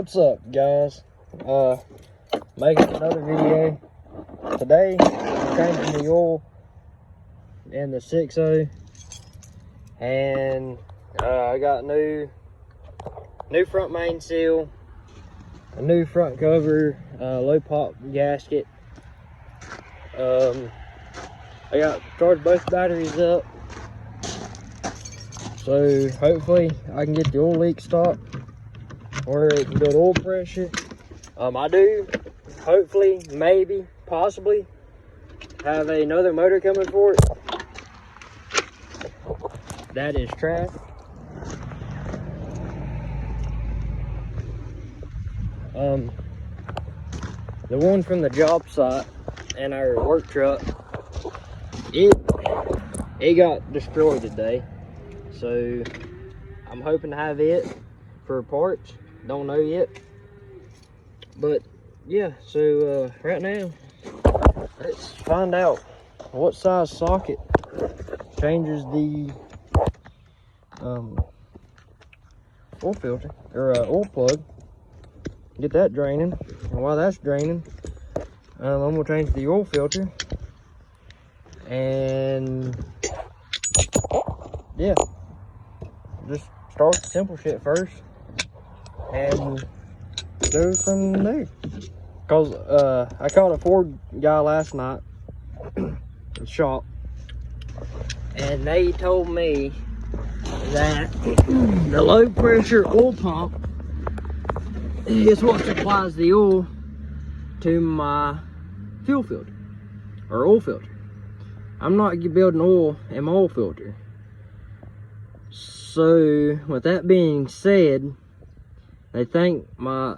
What's up, guys? Making another video. Today, I'm changing the oil in the 6.0, and I got new front main seal, a new front cover, low pop gasket. I got charged both batteries up, so hopefully I can get the oil leak stopped, or it can build oil pressure. I do, hopefully, maybe, possibly, have another motor coming for it. That is trash. The one from the job site and our work truck, it got destroyed today. So I'm hoping to have it for parts. Don't know yet. But yeah, so right now, let's find out what size socket changes the oil filter, or oil plug. Get that draining, and while that's draining, I'm gonna change the oil filter, and yeah, just start the simple shit first, and go from there. Cause I called a Ford guy last night, the shop, and they told me that the low pressure oil pump is what supplies the oil to my fuel filter, or oil filter. I'm not building oil in my oil filter. So with that being said, they think my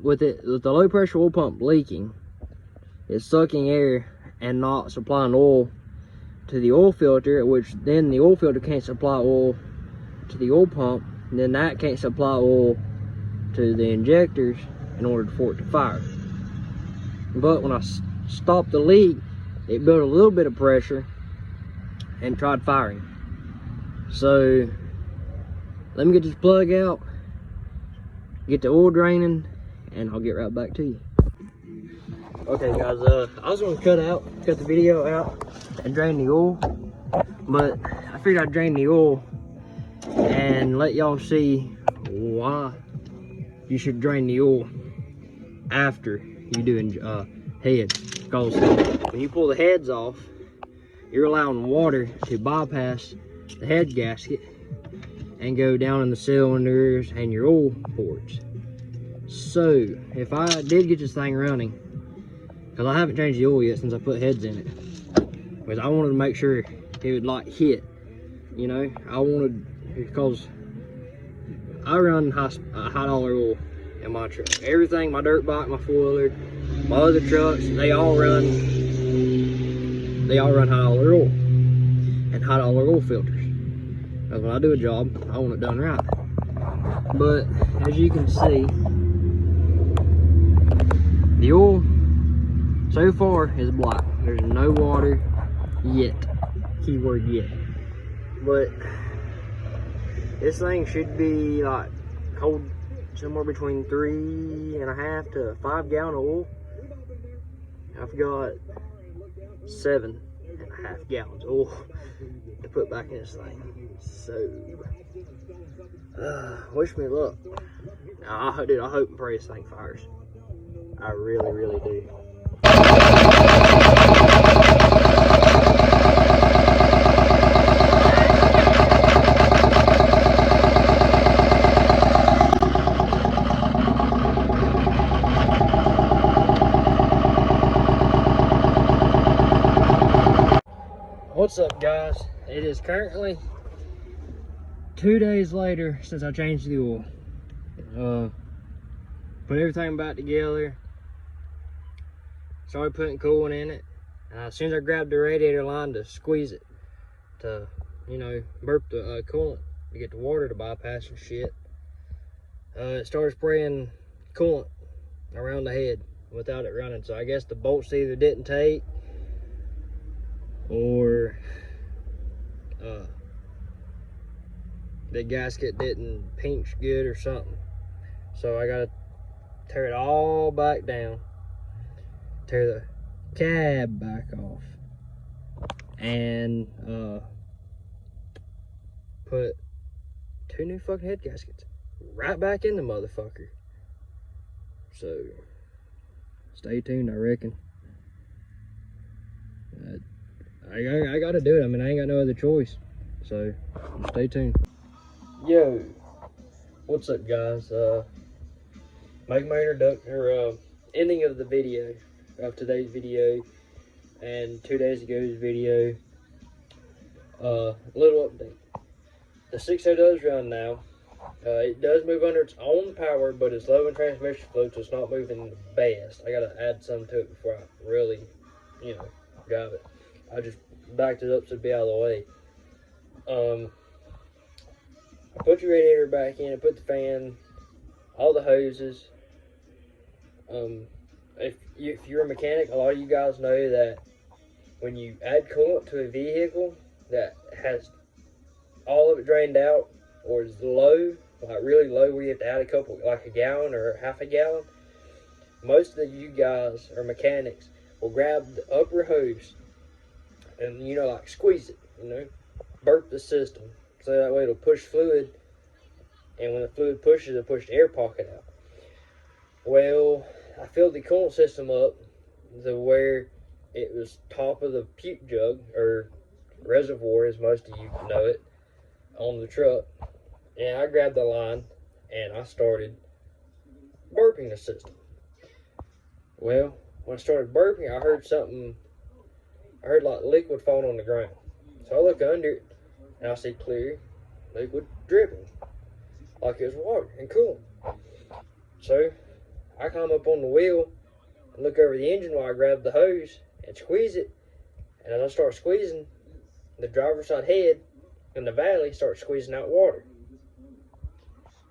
with the low pressure oil pump leaking, it's sucking air and not supplying oil to the oil filter, which then the oil filter can't supply oil to the oil pump, and then that can't supply oil to the injectors in order for it to fire. But when I stopped the leak, it built a little bit of pressure and tried firing. So let me get this plug out, get the oil draining, and I'll get right back to you. Okay guys, I was gonna cut the video out and drain the oil, but I figured I'd drain the oil and let y'all see why you should drain the oil after you do heads. Because when you pull the heads off, you're allowing water to bypass the head gasket and go down in the cylinders and your oil ports. So if I did get this thing running, because I haven't changed the oil yet since I put heads in it, because I wanted to make sure it would like hit, you know. I wanted, because I run high dollar oil in my truck. Everything, my dirt bike, my four-wheeler, my other trucks, they all run high dollar oil and high dollar oil filters. Because when I do a job, I want it done right. But as you can see, the oil so far is black. There's no water yet. Keyword yet. But this thing should be like hold somewhere between 3.5 to 5 gallon of oil. I've got 7.5 gallons of oil to put back in this thing. So wish me luck. I hope and pray this thing fires. I really, really do. What's up, guys? It is currently 2 days later since I changed the oil. Put everything back together, started putting coolant in it, and as soon as I grabbed the radiator line to squeeze it to, you know, burp the coolant to get the water to bypass and shit, it started spraying coolant around the head without it running. So I guess the bolts either didn't take, or the gasket didn't pinch good or something. So I gotta tear it all back down, tear the cab back off, and put 2 new fucking head gaskets right back in the motherfucker. So stay tuned, I reckon. I gotta do it. I mean, I ain't got no other choice. So stay tuned. Yo, what's up, guys? Make my introduction or ending of the video of today's video and 2 days ago's video. Little update. The 6.0 does run now. It does move under its own power, but it's low in transmission flow, so it's not moving the best. I gotta add some to it before I really, drive it. I just backed it up so it'd be out of the way. I put your radiator back in, I put the fan, all the hoses. If you're a mechanic, a lot of you guys know that when you add coolant to a vehicle that has all of it drained out or is low, like really low, where you have to add like a gallon or half a gallon, most of you guys or mechanics will grab the upper hose and like squeeze it, burp the system, so that way it'll push fluid, and when the fluid pushes, it'll push the air pocket out. Well, I filled the coolant system up to where it was top of the puke jug or reservoir, as most of you know it, on the truck, and I grabbed the line and I started burping the system. Well, when I started burping, I heard like liquid falling on the ground. So I look under it and I see clear liquid dripping like it was water and coolant. So I climb up on the wheel and look over the engine while I grab the hose and squeeze it. And as I start squeezing, the driver's side head in the valley starts squeezing out water.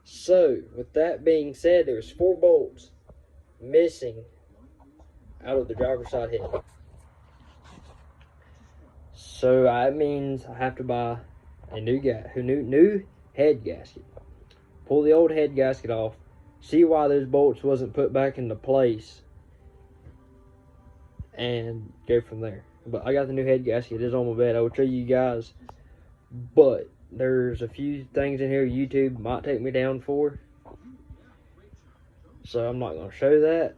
So with that being said, there was 4 bolts missing out of the driver's side head. So that means I have to buy a new head gasket. Pull the old head gasket off, see why those bolts wasn't put back into place, and go from there. But I got the new head gasket. It's on my bed. I will show you guys. But there's a few things in here YouTube might take me down for, so I'm not going to show that.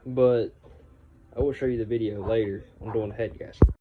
But I will show you the video later on doing the head gasket.